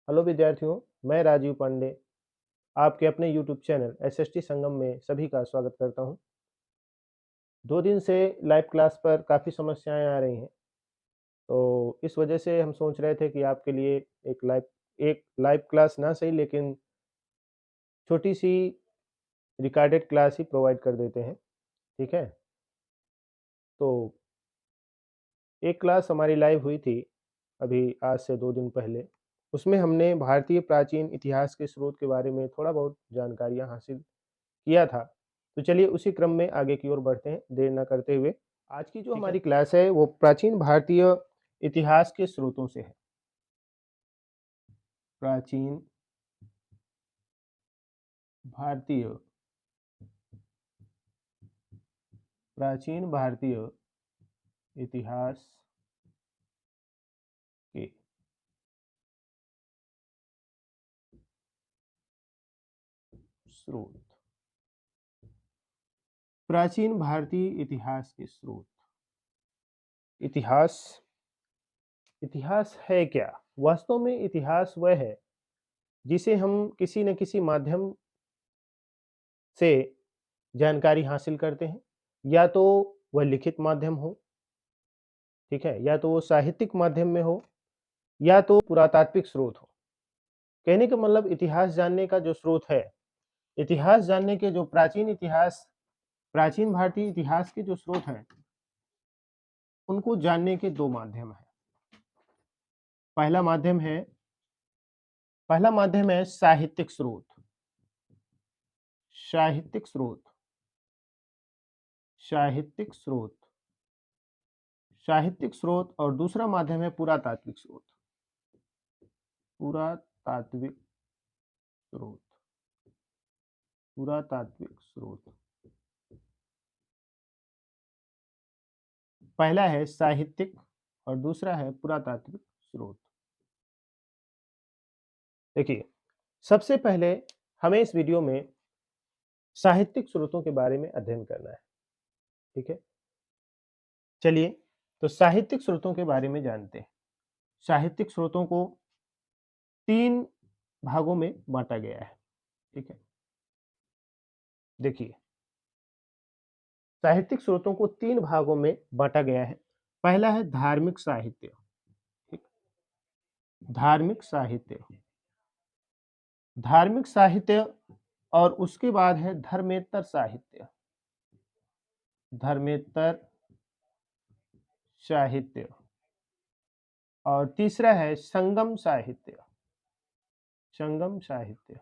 Hello विद्यार्थियों, मैं राजीव पांडे आपके अपने यूट्यूब चैनल एसएसटी संगम में सभी का स्वागत करता हूं। 2 दिन से लाइव क्लास पर काफ़ी समस्याएं आ रही हैं, तो इस वजह से हम सोच रहे थे कि आपके लिए एक लाइव क्लास ना सही लेकिन छोटी सी रिकॉर्डेड क्लास ही प्रोवाइड कर देते हैं। ठीक है, तो एक क्लास हमारी लाइव हुई थी अभी आज से 2 दिन पहले। उसमें हमने भारतीय प्राचीन इतिहास के स्रोत के बारे में थोड़ा बहुत जानकारियां हासिल किया था। तो चलिए उसी क्रम में आगे की ओर बढ़ते हैं, देर ना करते हुए। आज की जो ठीक है। हमारी क्लास है वो प्राचीन भारतीय इतिहास के स्रोतों से है। प्राचीन भारतीय प्राचीन भारतीय इतिहास के स्रोत। प्राचीन भारतीय इतिहास के स्रोत। इतिहास इतिहास है क्या? वास्तव में इतिहास वह है जिसे हम किसी न किसी माध्यम से जानकारी हासिल करते हैं। या तो वह लिखित माध्यम हो, ठीक है, या तो वो साहित्यिक माध्यम में हो, या तो पुरातात्विक स्रोत हो। कहने का मतलब इतिहास जानने का जो स्रोत है, इतिहास जानने के जो प्राचीन भारतीय इतिहास के जो स्रोत हैं, उनको जानने के 2 माध्यम हैं। पहला माध्यम है साहित्यिक स्रोत। साहित्यिक स्रोत साहित्यिक स्रोत साहित्यिक स्रोत और दूसरा माध्यम है पुरातात्विक स्रोत। पुरातात्विक स्रोत पुरातात्विक स्रोत। पहला है साहित्यिक और दूसरा है पुरातात्विक स्रोत। देखिए, सबसे पहले हमें इस वीडियो में साहित्यिक स्रोतों के बारे में अध्ययन करना है। ठीक है, चलिए तो साहित्यिक स्रोतों के बारे में जानते हैं। साहित्यिक स्रोतों को 3 भागों में बांटा गया है। ठीक है, देखिए, साहित्यिक स्रोतों को 3 भागों में बांटा गया है। पहला है धार्मिक साहित्य। ठीक, धार्मिक साहित्य धार्मिक साहित्य और उसके बाद है धर्मेतर साहित्य। धर्मेतर साहित्य और तीसरा है संगम साहित्य। संगम साहित्य।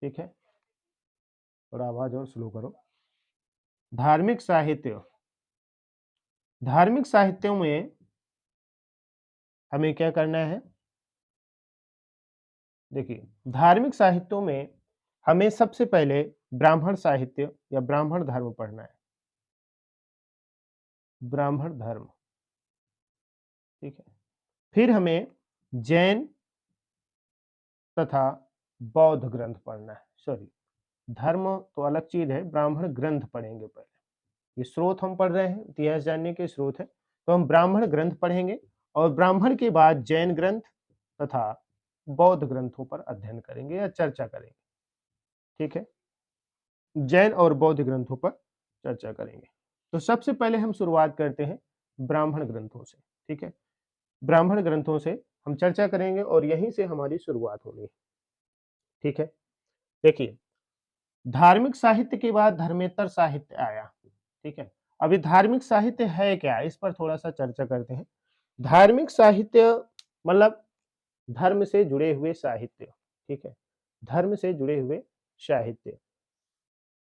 ठीक है, और आवाज और स्लो करो। धार्मिक साहित्य धार्मिक साहित्यों में हमें क्या करना है? देखिए, धार्मिक साहित्यों में हमें सबसे पहले ब्राह्मण साहित्य या ब्राह्मण धर्म पढ़ना है। ब्राह्मण धर्म। ठीक है, फिर हमें जैन तथा बौद्ध ग्रंथ पढ़ना है। सॉरी, धर्म तो अलग चीज है, ब्राह्मण ग्रंथ पढ़ेंगे पहले। ये स्रोत हम पढ़ रहे हैं, इतिहास जानने के स्रोत है, तो हम ब्राह्मण ग्रंथ पढ़ेंगे और ब्राह्मण के बाद जैन ग्रंथ तथा बौद्ध ग्रंथों पर अध्ययन करेंगे या चर्चा करेंगे। ठीक है, जैन और बौद्ध ग्रंथों पर चर्चा करेंगे। तो सबसे पहले हम शुरुआत करते हैं ब्राह्मण ग्रंथों से। ठीक है, ब्राह्मण ग्रंथों से हम चर्चा करेंगे और यहीं से हमारी शुरुआत होनी है। ठीक है, देखिए, धार्मिक साहित्य के बाद धर्मेतर साहित्य आया। ठीक है, अभी धार्मिक साहित्य है क्या, इस पर थोड़ा सा चर्चा करते हैं। धार्मिक साहित्य मतलब धर्म से जुड़े हुए साहित्य। ठीक है, धर्म से जुड़े हुए साहित्य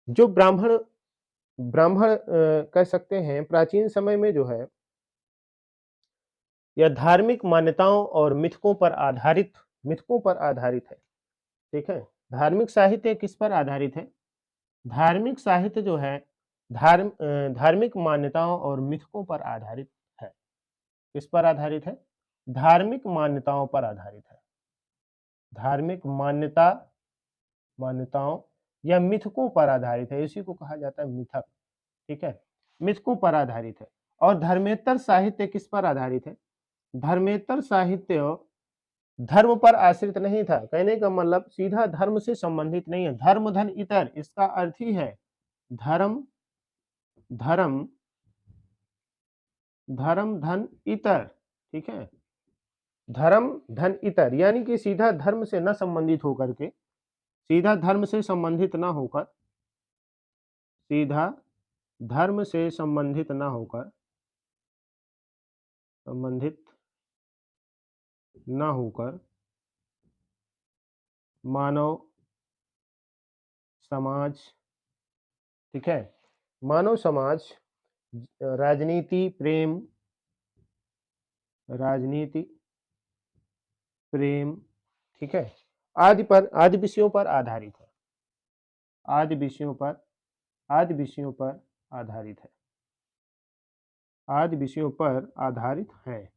जो ब्राह्मण ब्राह्मण कह सकते हैं प्राचीन समय में जो है, यह धार्मिक मान्यताओं और मिथकों पर आधारित है। ठीक है, धार्मिक साहित्य किस पर आधारित है? धार्मिक साहित्य जो है धार्मिक मान्यताओं और मिथकों पर आधारित है। किस पर आधारित है? धार्मिक मान्यताओं पर आधारित है। धार्मिक मान्यताओं या मिथकों पर आधारित है, इसी को कहा जाता है मिथक। ठीक है, मिथकों पर आधारित है। और धर्मेतर साहित्य किस पर आधारित है? धर्मेतर साहित्य धर्म पर आश्रित नहीं था। कहने का मतलब सीधा धर्म से संबंधित नहीं है। धर्म धन इतर, इसका अर्थ ही है धर्म धर्म धर्म धन इतर, ठीक है। धर्म धन इतर यानी कि सीधा धर्म से न संबंधित होकर के, सीधा धर्म से संबंधित न होकर, सीधा धर्म से संबंधित न होकर, संबंधित न होकर मानव समाज, ठीक है, मानव समाज राजनीति प्रेम, राजनीति प्रेम, ठीक है, आदि विषयों पर आधारित है, आदि विषयों पर, आदि विषयों पर आधारित है, आदि विषयों पर आधारित है।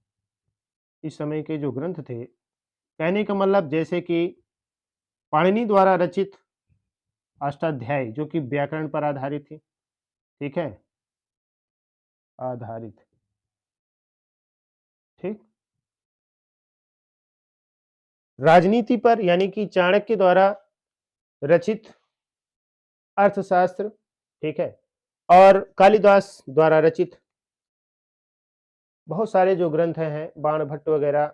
इस समय के जो ग्रंथ थे, कहने का मतलब जैसे कि पाणिनि द्वारा रचित अष्टाध्यायी जो कि व्याकरण पर आधारित थी, ठीक है, आधारित, ठीक। राजनीति पर यानी कि चाणक्य द्वारा रचित अर्थशास्त्र, ठीक है, और कालिदास द्वारा रचित बहुत सारे जो ग्रंथ हैं, बाणभट्ट वगैरह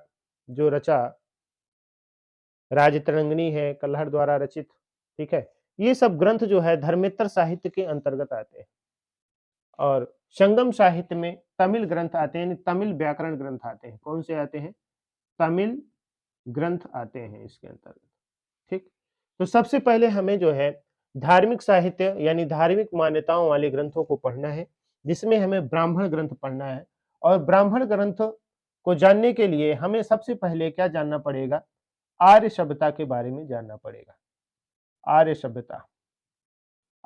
जो रचा, राजतरंगिणी है कल्हड़ द्वारा रचित, ठीक है, ये सब ग्रंथ जो है धर्मेतर साहित्य के अंतर्गत आते हैं। और संगम साहित्य में तमिल ग्रंथ आते हैं, तमिल व्याकरण ग्रंथ आते हैं। कौन से आते हैं? तमिल ग्रंथ आते हैं इसके अंतर्गत, ठीक। तो सबसे पहले हमें जो है धार्मिक साहित्य यानी धार्मिक मान्यताओं वाले ग्रंथों को पढ़ना है, जिसमें हमें ब्राह्मण ग्रंथ पढ़ना है। और ब्राह्मण ग्रंथ को जानने के लिए हमें सबसे पहले क्या जानना पड़ेगा? आर्य सभ्यता के बारे में जानना पड़ेगा। आर्य सभ्यता,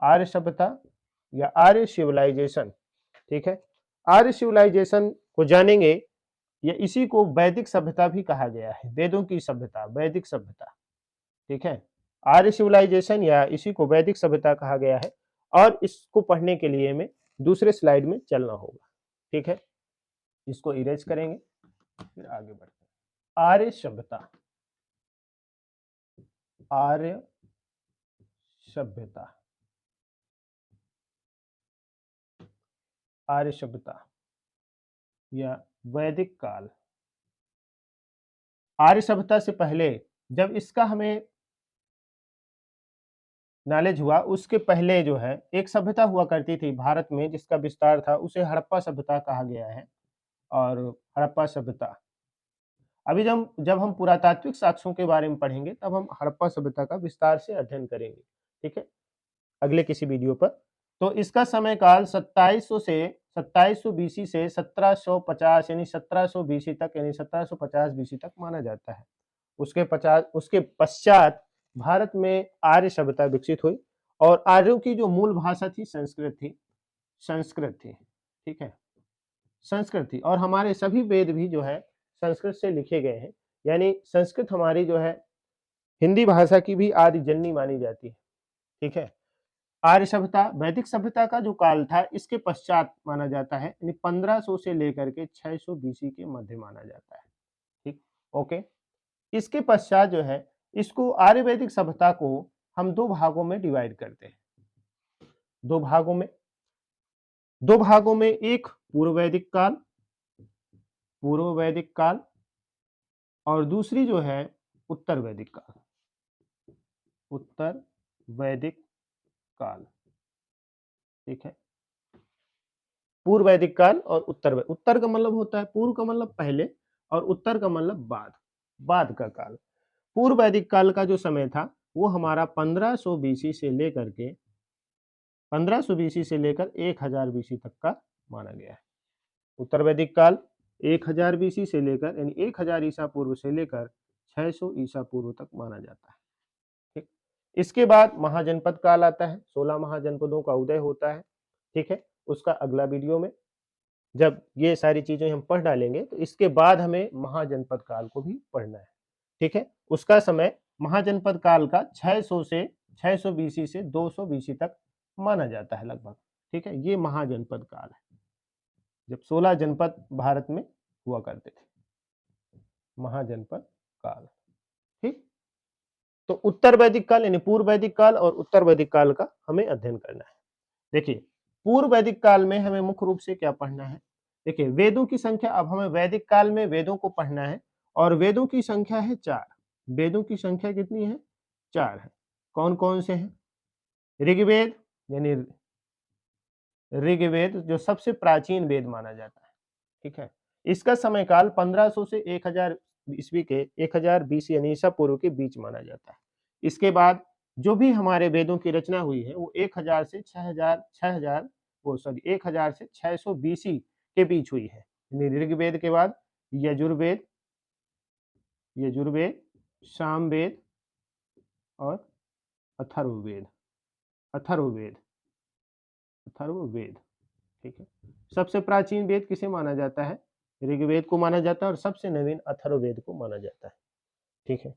आर्य सभ्यता या आर्य सिविलाइजेशन, ठीक है। आर्य सिविलाइजेशन को जानेंगे, या इसी को वैदिक सभ्यता भी कहा गया है, वेदों की सभ्यता, वैदिक सभ्यता, ठीक है। आर्य सिविलाइजेशन या इसी को वैदिक सभ्यता कहा गया है। और इसको पढ़ने के लिए हमें दूसरे स्लाइड में चलना होगा, ठीक है। इसको इरेज करेंगे, फिर आगे बढ़ते हैं। आर्य सभ्यता, आर्य सभ्यता, आर्य सभ्यता या वैदिक काल। आर्य सभ्यता से पहले जब इसका हमें नॉलेज हुआ, उसके पहले जो है एक सभ्यता हुआ करती थी भारत में जिसका विस्तार था, उसे हड़प्पा सभ्यता कहा गया है। और हड़प्पा सभ्यता, अभी जब हम पुरातात्विक साक्ष्यों के बारे में पढ़ेंगे तब हम हड़प्पा सभ्यता का विस्तार से अध्ययन करेंगे, ठीक है, अगले किसी वीडियो पर। तो इसका समय काल 2700 बीसी से 1750 यानी 1700 बीसी तक, यानी 1750 बीसी तक माना जाता है। उसके पश्चात भारत में आर्य सभ्यता विकसित हुई। और आर्यों की जो मूल भाषा थी संस्कृत थी, संस्कृत थी, ठीक है, संस्कृत थी। और हमारे सभी वेद भी जो है संस्कृत से लिखे गए हैं, यानी संस्कृत हमारी जो है हिंदी भाषा की भी आदि जननी मानी जाती है, ठीक है। आर्य सभ्यता, वैदिक सभ्यता का जो काल था इसके पश्चात माना जाता है, यानी 1500 से लेकर के 600 बीसी के मध्य माना जाता है, ठीक, ओके। इसके पश्चात जो है इसको आर्यवैदिक सभ्यता को हम दो भागों में डिवाइड करते हैं, दो भागों में एक पूर्व वैदिक काल, पूर्व वैदिक काल, और दूसरी जो है उत्तर वैदिक काल, उत्तर वैदिक काल, ठीक है। पूर्व वैदिक काल और उत्तर का मतलब होता है, पूर्व का मतलब पहले और उत्तर का मतलब बाद का काल। पूर्व वैदिक काल का जो समय था वो हमारा 1500 बीसी से लेकर के 1500 बीसी से लेकर 1000 बीसी तक का माना गया है। उत्तर वैदिक काल 1000 बीसी से लेकर, यानी 1000 ईसा पूर्व से लेकर 600 ईसा पूर्व तक माना जाता है, ठीक। इसके बाद महाजनपद काल आता है, 16 महाजनपदों का उदय होता है, ठीक है। उसका अगला वीडियो में जब ये सारी चीजें हम पढ़ डालेंगे तो इसके बाद हमें महाजनपद काल को भी पढ़ना है, ठीक है। उसका समय महाजनपद काल का 600 बीसी से 200 बीसी तक माना जाता है लगभग, ठीक है। ये महाजनपद काल है, जब 16 जनपद भारत में हुआ करते थे, महाजनपद काल। ठीक, तो उत्तर वैदिक काल यानी पूर्व वैदिक काल और उत्तर वैदिक काल का हमें अध्ययन करना है। देखिए, पूर्व वैदिक काल में हमें मुख्य रूप से क्या पढ़ना है? देखिए, वेदों की संख्या, अब हमें वैदिक काल में वेदों को पढ़ना है और वेदों की संख्या है 4। वेदों की संख्या कितनी है? 4 है। कौन-कौन से हैं? ऋग्वेद यानी ऋग्वेद जो सबसे प्राचीन वेद माना जाता है, ठीक है? इसका समय काल 1500 से 1000 ईस्वी के 1020 यानी ईसा पूर्व के बीच माना जाता है। इसके बाद जो भी हमारे वेदों की रचना हुई है वो 1000 से 6000 वो सॉरी 1000 से 600 बीसी के बीच हुई है। यानी ऋग्वेद के बाद यजुर्वेद, यजुर्वेद, सामवेद और अथर्ववेद, अथर्ववेद, अथर्ववेद, ठीक है। सबसे प्राचीन वेद किसे माना जाता है? ऋग्वेद को माना जाता है और सबसे नवीन अथर्ववेद को माना जाता है, ठीक है।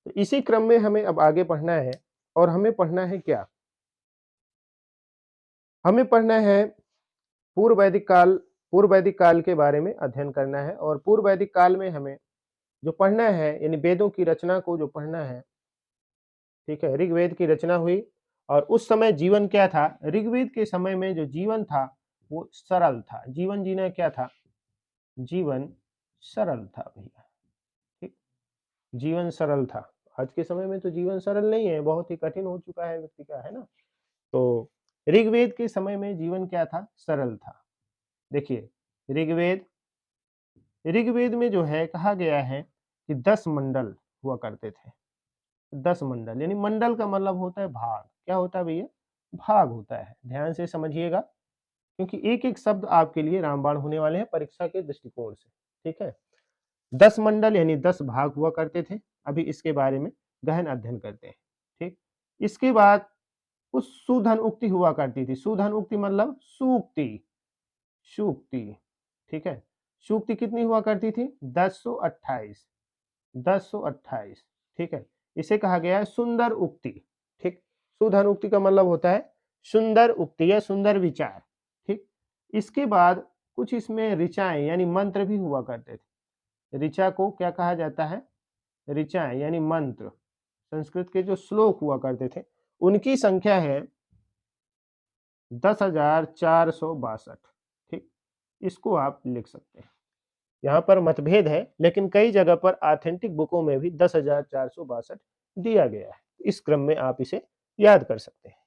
तो इसी क्रम में हमें अब आगे पढ़ना है और हमें पढ़ना है क्या? हमें पढ़ना है पूर्व वैदिक काल के बारे में अध्ययन करना है और पूर्व वैदिक काल में हमें जो पढ़ना है यानी वेदों की रचना को जो पढ़ना है, ठीक है। ऋग्वेद की रचना हुई और उस समय जीवन क्या था? ऋग्वेद के समय में जो जीवन था वो सरल था। जीवन जीना क्या था? जीवन सरल था भैया, ठीक। जीवन सरल था। आज के समय में तो जीवन सरल नहीं है, बहुत ही कठिन हो चुका है व्यक्ति का, है ना? तो ऋग्वेद के समय में जीवन क्या था? सरल था। देखिए, ऋग्वेद ऋग्वेद में जो है कहा गया है कि 10 मंडल हुआ करते थे। 10 मंडल यानी मंडल का मतलब होता है भाग। क्या होता है भैया? भाग होता है। ध्यान से समझिएगा क्योंकि एक-एक शब्द आपके लिए रामबाण होने वाले हैं परीक्षा के दृष्टिकोण से, ठीक है? 10 मंडल यानी 10 भाग हुआ करते थे। अभी इसके बारे में गहन अध्ययन करते हैं, ठीक? इसके बाद कुछ सुधन उक्ति हुआ करती थी। सुधन उक्ति मतलब सूक्ति, सूक्ति, ठीक है? सूक्ति कितनी हुआ करती थी? 1028, 1028, ठीक है? इसे कहा गया है सुंदर उक्ति, ठीक? सुधन उक्ति का मतलब होता है सुंदर उक्ति या सुंदर विचार, ठीक? इसके बाद कुछ इसमें ऋचाएँ यानी मंत्र भी हुआ करते थे। ऋचा को क्या कहा जाता है? ऋचाएँ यानी मंत्र। संस्कृत के जो श्लोक हुआ करते थे, उनकी संख्या है 10,462, ठीक? इसको आप लिख सकते हैं। यहाँ पर मतभेद है, लेकिन कई जगह पर ऑथेंटिक बुकों में भी 10,462 दिया गया है। इस क्रम में आप इसे याद कर सकते हैं।